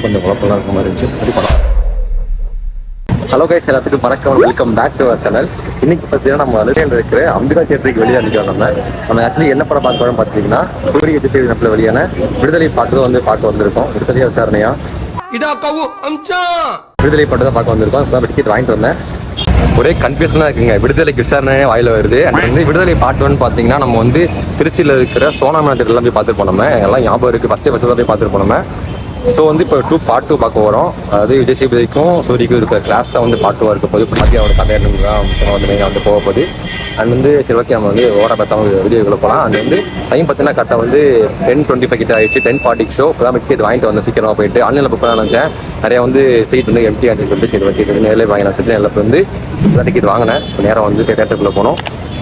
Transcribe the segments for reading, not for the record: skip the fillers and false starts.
கொஞ்சம் குழப்பம் இருக்க மாதிரி இருந்துச்சு. படம் ஹலோ கைஸ், எல்லாத்துக்கும் வணக்கம், welcome back to our channel. இன்னைக்கு பார்த்தீங்கன்னா நம்ம அலுவலியில் இருக்கிற அம்பிகா தியேட்டருக்கு வெளியே நிற்கிறோம். நம்ம ஆக்சுவலி என்ன படம் பார்க்க பார்த்தீங்கன்னா சூரிய திசை நப்பில் வெளியான விடுதலை பாட்டு தான் பார்க்க வந்திருக்கோம். விடுதலை விசாரணையா விடுதலை பாட்டு தான் பார்க்க வந்திருக்கோம். இப்போ டிக்கெட் வாங்கிட்டு வந்தேன். ஒரே கன்ஃபியூஷனாக இருக்குங்க. விடுதலைக்கு விசாரணையே வாயில் வருது. அண்ட் விடுதலை பாட்டுன்னு பார்த்தீங்கன்னா நம்ம திருச்சியில் இருக்கிற சோனா எல்லாம் போய் பார்த்துட்டு போனோம். எல்லாம் ஞாபகம் இருக்குது. ஃபஸ்ட்டு போய் பார்த்துட்டு போனோம். ஸோ இப்போ பார்ட் 2 பார்க்க வரோம். அதாவது விஜய் சேதுபதிக்கும் சூரிக்கும் இருக்கிற கிளாஸ் தான் பார்ட் 2 இருக்க போது. பாத்தி அவரோட கதையாக தான் மெயினாக போக போகுது. அண்ட் சரி ஓகே, நம்ம ஓர பேசாமல் வீடியோக்குள்ளே போகலாம். அண்ட் டைம் பார்த்தீங்கன்னா கரெக்டாக 10:25 கிட்ட ஆயிடுச்சு. 10:40 ஷோ. இப்போ தான் டிக்கெட் வாங்கிட்டு வந்தேன். சீக்கிரமாக போயிட்டு ஆன்லைனில் புக் பண்ண நினச்சேன். நிறையா சீட் எம்டி ஆச்சு சொல்லிட்டு சரி ஓகே நேரில் வாங்கினா சொல்லி எல்லாம் டிக்கெட் வாங்கினேன். நேரம் தேட்டருக்குள்ளே போனோம்.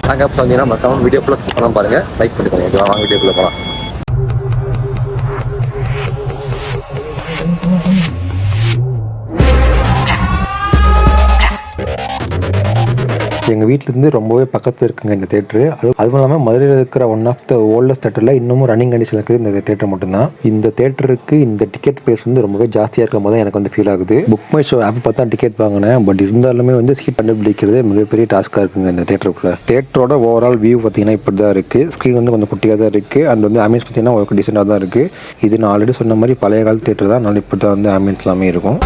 நாங்கள் அப்போ வந்தீங்கன்னா மற்றவங்க வீடியோ ஃபுல்லாக ஸ்கிப் பண்ணாமல் பாருங்கள். லைக் பண்ணிக்கோங்க. வாங்க வீடியோக்குள்ளே போகலாம். எங்கள் வீட்டிலேருந்து ரொம்பவே பக்கத்தில் இருக்குங்க இந்த தேட்டரு. அதுவும் இல்லாமல் மதுரையில் இருக்கிற ஒன் ஆஃப் த ஓல்டஸ்ட் தேட்டரில் இன்னமும் ரன்னிங் கண்டிஷன் இருக்குது இந்த தேட்டர் மட்டும்தான். இந்த தேட்டருக்கு இந்த டிக்கெட் ப்ரைஸ் ரொம்பவே ஜாஸ்தியாக இருக்கிற மாதிரி தான் எனக்கு ஃபீல் ஆகுது. புக் மை ஷோ ஆப் பார்த்தா டிக்கெட் வாங்கினேன். பட் இருந்தாலுமே சீட் கண்டுபிடிக்கிறது மிகப்பெரிய டாஸ்க்காக இருக்குங்க இந்த தேட்டருக்குள்ள. தேட்டரோட ஓவரால் வியூ பார்த்தீங்கன்னா இப்படி தான் இருக்குது. ஸ்க்ரீன் கொஞ்சம் குட்டியாக தான் இருக்குது. அண்ட் ஆம்பியன்ஸ் பார்த்தீங்கன்னா ஒரு டிசெண்டாக தான் இருக்குது. இது நான் ஆல்ரெடி சொன்ன மாதிரி பழைய கால தேட்டர் தான். அதனால இப்படி தான் ஆம்பியன்ஸ் எல்லாமே இருக்கும்.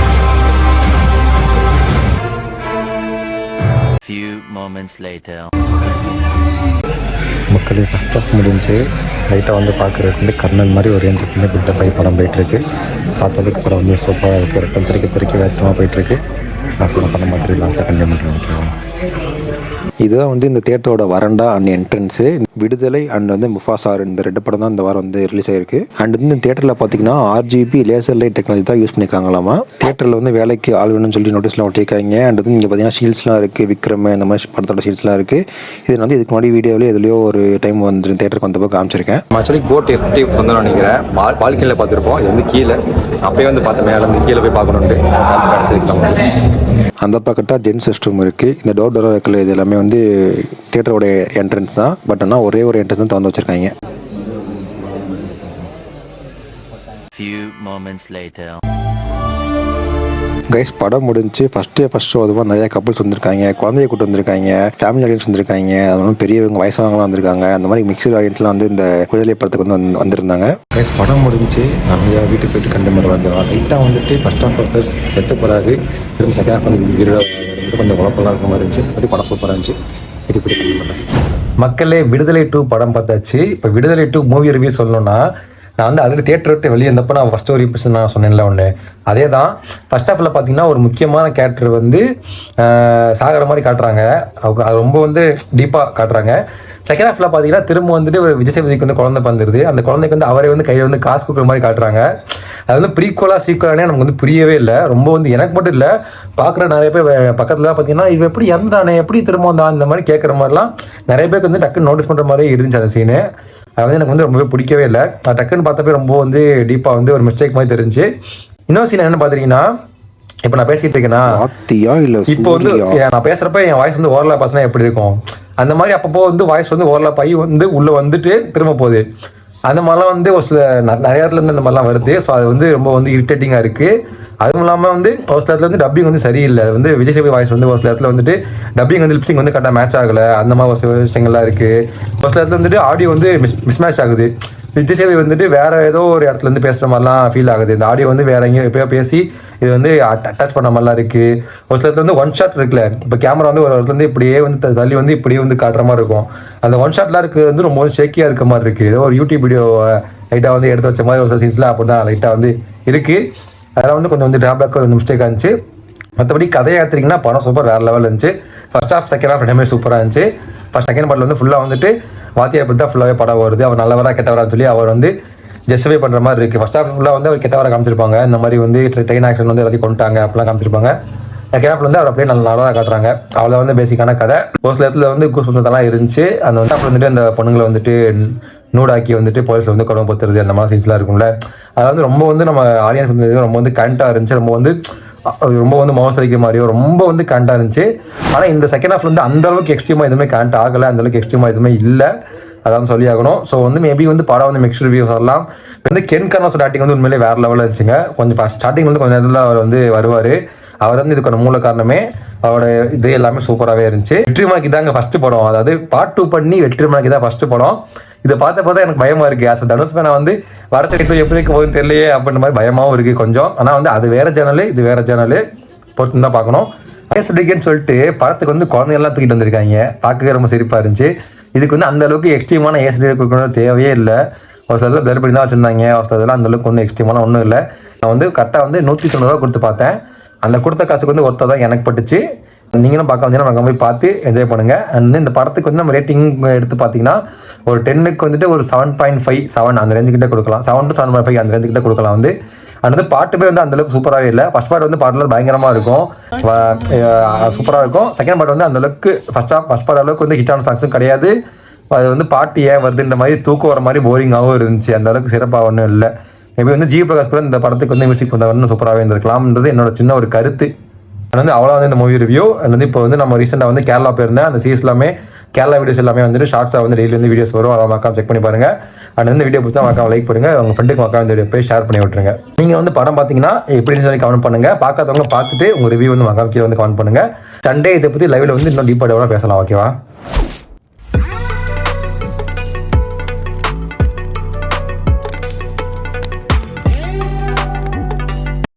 Few moments later. மக்களே ஃபஸ்ட் ஆஃப் முடிஞ்சு லைட்டாக பார்க்குறதுக்கு கர்ணன் மாதிரி ஒரு ரேஞ்சுக்கு பில்டப் ஆகி படம் போயிட்டுருக்கு. பார்த்ததுக்கு படம் சூப்பராக இருக்குது. ரத்தம் தெறிக்க வேகமாக போயிட்டுருக்கு. லாஸ்ட்டில் பண்ண மாதிரி லாஸ்ட்டில் கண்டிப்பாக பண்ணுறேன். ஓகேவா, இதுதான் இந்த தேட்டரோட வரண்டா அண்ட் என்ட்ரன்ஸு. விடுதலை அண்ட் முஃபாசா இந்த 2 படம் தான் இந்த வாரம் ரிலீஸ் ஆயிருக்கு. அண்ட் இந்த தேட்டரில் பார்த்தீங்கன்னா RGB லேசர் லைட் டெக்னாலஜி தான் யூஸ் பண்ணியிருக்காங்களாமா. தேட்டரில் வேலைக்கு ஆள் வேணும்னு சொல்லி நோட்டீஸ்லாம் ஒட்டிருக்காங்க. அண்ட் இங்கே பார்த்தீங்கன்னா ஷீல்ஸ்லாம் இருக்குது. விக்ரம் இந்த மாதிரி படத்தோட ஷீல்ஸ்லாம் இருக்குது. இது இதுக்கு முன்னாடி வீடியோவில் எதுலையோ ஒரு டைம் தேட்டருக்கு வந்தப்போ காமிச்சிருக்கேன். ஆக்சுவலி கோட் FT வந்து நினைக்கிறேன் பால்கனியில் பார்த்துருப்போம். இது கீழே அப்பயே பார்த்த மேலே கீழே போய் பார்க்கணுன்ட்டு கிடச்சிருக்கலாம். அந்த பக்கத்தான் ஜென்ஸ் ரெஸ்ட் ரூம் இருக்குது. இந்த டோர் இருக்கிற இது எல்லாமே தியேட்டரோட என்ட்ரன்ஸ் தான். பட் ஆனால் ஒரே ஒரு என்ட்ரன்ஸ் தான் திறந்து வச்சிருக்காங்க. Few moments later. கைஸ், படம் முடிஞ்சு ஃபர்ஸ்ட் ஷோ அதுவாக நிறைய கப்புள்ஸ் வந்திருக்காங்க. குழந்தைய கூட்டு வந்திருக்காங்க. ஃபேமிலி ஆடியன்ஸ் வந்திருக்காங்க. அது பெரியவங்க வயசானவங்களாம் வந்திருக்காங்க. அந்த மாதிரி மிக்சர் ஆடியன்ஸ்லாம் இந்த விடுதலை படத்துக்கு வந்திருந்தாங்க. கைஸ், படம் முடிஞ்சு நம்ம வீட்டுக்கு போயிட்டு கண்டு மாதிரி வந்துடுவோம். லைட்டாக ஃபர்ஸ்ட் ஆஃப் ஒருத்தர் செத்து போகிறாரு. திரும்ப செகண்ட் ஆஃப் கொஞ்சம் குழப்பம்லாம் இருக்க மாதிரி இருந்துச்சு. அப்படி படம் சூப்பராக இருந்துச்சு. மக்களே, விடுதலை 2 படம் பார்த்தாச்சு. இப்போ விடுதலை 2 மூவி ரிவ்யூ சொல்லணும்னா, நான் ஆல்ரெடி தேட்டர் விட்டு வெளியே இருந்தப்போ நான் ஃபஸ்ட்டு ஒரு இம்ப்ரெஷன் நான் சொன்னேன்ல ஒன்று, அதே தான். ஃபர்ஸ்ட் ஹாஃபில் பார்த்தீங்கன்னா ஒரு முக்கியமான கேரக்டர் சாகிற மாதிரி காட்டுறாங்க. அது ரொம்ப டீப்பாக காட்டுறாங்க. செகண்ட் ஹாஃபில் பார்த்தீங்கன்னா திரும்ப ஒரு விஜய் சேதுபதிக்கு குழந்தை பிறந்துருது. அந்த குழந்தைக்கு அவரே கையில் காசு கொடுக்குற மாதிரி காட்டுறாங்க. அது ப்ரீக்குவலாக சீக்குவலானே நமக்கு புரியவே இல்லை. ரொம்ப எனக்கு மட்டும் இல்லை, பார்க்குற நிறைய பேர் பக்கத்தில் பார்த்தீங்கன்னா இவன் எப்படி இறந்தானே, எப்படி திரும்ப வந்தான், இந்த மாதிரி கேட்குற மாதிரிலாம் நிறைய பேருக்கு டக்குன்னு நோட்டீஸ் பண்ணுற மாதிரி இருந்துச்சு அந்த சீனு. அது எனக்கு ரொம்பவே பிடிக்கவே இல்லை. டக்குன்னு பார்த்தப்பே ரொம்ப டீப்பாக ஒரு மிஸ்டேக் மாதிரி தெரிஞ்சு. இன்னொரு சீன் என்ன பார்த்துருக்கீங்கன்னா, இப்போ நான் பேசிட்டு இருக்கேன்னா இப்போ நான் பேசுகிறப்ப என் வாய்ஸ் ஓவர்லாப் ஆச்சுன்னா எப்படி இருக்கும், அந்த மாதிரி அப்பப்போ வாய்ஸ் ஓவர்லாப் ஆகி உள்ளே வந்துட்டு திரும்ப போகுது. அந்த மாதிரிலாம் ஒரு சில நிறைய இடத்துல இந்த மாதிரிலாம் வருது. ஸோ அது ரொம்ப இரிட்டேட்டிங்காக இருக்குது. அதுவும் இல்லாமல் ஒரு சில இடத்துல டப்பிங் சரியில்லை. விஜய் சேதுபதி வாய்ஸ் ஒரு சில இடத்துல டப்பிங் லிப்சிங் கரெக்டாக மேட்ச் ஆகலை. அந்த மாதிரி ஒரு சில விஷயங்கள்லாம் இருக்குது. ஒரு சில இடத்துல ஆடியோ மிஸ்மேட்ச் ஆகுது. விஜய் சேதுபதி வேறு ஏதோ ஒரு இடத்துல பேசுகிற மாதிரிலாம் ஃபீல் ஆகுது. இந்த ஆடியோ வேறு எங்கேயோ எப்போயோ பேசி இது அட்டாச் பண்ண மாதிரிலாம் இருக்குது. ஒரு சில இடத்துல ஒன் ஷாட் இருக்குல்ல, இப்போ கேமரா ஒரு இடத்துல இப்படியே தள்ளி இப்படியே காட்டுற மாதிரி இருக்கும். அந்த ஒன் ஷாட்லாம் இருக்குது ரொம்ப ஷேக்கியாக இருக்க மாதிரி இருக்குது. ஏதோ ஒரு யூடியூப் வீடியோ லைட்டாக எடுத்து வச்ச மாதிரி ஒரு சில சீன்ஸ்லாம் அப்படி தான் லைட்டாக இருக்குது. அதெல்லாம் கொஞ்சம் ட்ராபேக் மிஸ்டேக்காக இருந்துச்சு. மற்றபடி கதையை எடுத்துட்டிங்கன்னா படம் சூப்பர் வேறு லெவலில் இருந்துச்சு. ஃபர்ஸ்ட் ஹாஃப் செகண்ட் ஹாஃப் ரெண்டுமே சூப்பராக இருந்துச்சு. ஃபர்ஸ்ட் செகண்ட் பார்ட்டில் ஃபுல்லாக வாத்தியார் பற்றி தான் ஃபுல்லாகவே படம் வருது. அவர் நல்லவராக கெட்டவரான்னு சொல்லி அவர் ஜஸ்டிஃபை பண்ணுற மாதிரி இருக்குது. ஃபர்ஸ்ட் ஹாஃப் ஃபுல்லாக அவர் கெட்டவராக காமிச்சிருப்பாங்க. இந்த மாதிரி ட்ரெயின் ஆக்ஷன் எல்லாத்தையும் கொண்டுட்டாங்க அப்படிலாம் காமிச்சிருப்பாங்க. செகண்ட் ஹாஃபில் அவர் அப்படியே நல்லவராக காட்டுறாங்க. அவ்வளோ பேசிக்கான கதை. ஒரு சில இடத்துல கூசுலாம் இருந்துச்சு. அந்த அப்போ அந்த பொண்ணுங்களை நூடாக்கி போலீஸில் குழம்பு பொத்துறது அந்த மாதிரி சீன்ஸ்லாம் இருக்கும்ல. அது ரொம்ப நம்ம ஆடியன்ஸ் ரொம்ப கரண்ட்டாக இருந்துச்சு. ரொம்ப மோசடிக்கிற மாதிரியோ ரொம்ப கரண்ட்டாக இருந்துச்சு. ஆனால் இந்த செகண்ட் ஹாஃப்ல அந்த அளவுக்கு எக்ஸ்ட்ரீமாக எதுவுமே கரண்ட் ஆகலை. அந்தளவுக்கு எக்ஸ்ட்ரீமாக எதுவுமே இல்லை. அதான் சொல்லி ஆகணும். ஸோ வந்து மேபி வந்து படம் வந்து மிக்ஸ்ட் ரிவ்யூ வரலாம். வந்து கென் கர்னோஸ் ஸ்டார்டிங் வந்து உண்மையிலே வேறு லெவலில் இருந்துச்சுங்க. கொஞ்சம் ஸ்டார்டிங் வந்து கொஞ்சம் நேரத்தில் அவர் வந்து வருவார். அவர் வந்து இதுக்கான மூல காரணமே அவரோட இது எல்லாமே சூப்பராகவே இருந்துச்சு. வெற்றிமாறனுக்கு இதாங்க ஃபஸ்ட்டு படம், அதாவது பார்ட் 2 பண்ணி வெற்றிமாறனுக்கு தான் ஃபஸ்ட்டு படம். இதை பார்த்தா எனக்கு பயமாக இருக்குது. ஆஸ் தனுஷ் மேனை வந்து வரச்சடிப்பு எப்படி போகுதுன்னு தெரியலையே அப்படின்ற மாதிரி பயமாகவும் இருக்குது கொஞ்சம். ஆனால் வந்து அது வேறு சேனலு, இது வேறு சேனலு, பொறுத்து தான் பார்க்கணும். ஐஎஸ்டிகேன்னு சொல்லிட்டு படத்துக்கு வந்து குழந்தைங்கள்லாம் தூக்கிட்டு வந்திருக்காங்க. பார்க்கவே ரொம்ப சிரிப்பாக இருந்துச்சு. இதுக்கு வந்து அந்தளவுக்கு எக்ஸ்ட்ரீமான ஏஎஸ்டி கொடுக்கணும் தேவையே இல்லை. ஒரு சில பிளர் பண்ணி தான் வச்சுருந்தாங்க. ஒரு சில அந்தளவுக்கு ஒன்றும் எக்ஸ்ட்ரீமான ஒன்றும் இல்லை. நான் வந்து கரெக்டாக வந்து 190 ரூபா கொடுத்து பார்த்தேன். அந்த கொடுத்த காசுக்கு வந்து ஒருத்தர் தான் எனக்கு பட்டுச்சு. நீங்களும் பார்க்க வந்தீங்கன்னா நம்ம போய் பார்த்து என்ஜாய் பண்ணுங்கள். அண்ட் இந்த படத்துக்கு வந்து நம்ம ரேட்டிங் எடுத்து பார்த்தீங்கன்னா ஒரு 10க்கு வந்துட்டு ஒரு 7.5 7 அந்த ரேஞ்சுக்கிட்ட கொடுக்கலாம். 7 to 7.5 அந்த ரேஞ்சுக்கிட்ட கொடுக்கலாம் வந்து. அது வந்து பாட்டுமே வந்து அந்தளவுக்கு சூப்பராகவே இல்லை. ஃபஸ்ட் பார்ட் வந்து பாட்டில் பயங்கரமாக இருக்கும், சூப்பராக இருக்கும். செகண்ட் பார்ட் வந்து அந்தளவுக்கு ஃபஸ்ட் பார்ட் அளவுக்கு வந்து ஹிட்டான சாங்ஸும் கிடையாது. அது வந்து பாட்டு ஏன் வருதுன்ற மாதிரி தூக்கம் வர மாதிரி போரிங்காகவும் இருந்துச்சு. அந்த அளவுக்கு சிறப்பாக ஒன்றும் இல்லை. மேபி வந்து ஜி பிரகாஷ் கூட இந்த படத்துக்கு வந்து மியூசிக் பண்ண சூப்பராகவே இருந்திருக்கலாம்ன்றது என்னோட சின்ன ஒரு கருத்து. வந்து அவ்வளோ வந்து இந்த மூவி ரிவ்யூ. வந்து இப்போ வந்து நம்ம ரீசெண்டாக வந்து கேரளா போயிருந்தேன். அந்த சீரிஸ் எல்லாமே கேரளா வீடியோஸ் எல்லாமே வந்துட்டு ஷார்ட்ஸாக வந்து டெய்லி வந்து வீடியோஸ் வரும். அதை மறக்காம செக் பண்ணி பாருங்க. அண்ட் வந்து வீடியோ பிடிச்சா மறக்காம லைக் பண்ணுங்க, உங்கள் ஃப்ரெண்டுக்கு மறக்காம இந்த வீடியோ போய் ஷேர் பண்ணி விட்டுருங்க. நீங்கள் வந்து படம் பார்த்தீங்கன்னா எப்படின்னு சொல்லி கமெண்ட் பண்ணுங்க. பார்க்காதவங்க பார்த்துட்டு உங்கள் ரிவ்யூ வந்து மறக்காம கீழே வந்து கமெண்ட் பண்ணுங்க. சண்டே இதை பற்றி லைவ்ல வந்து இன்னும் டீப்பாக பேசலாம். ஓகேவா?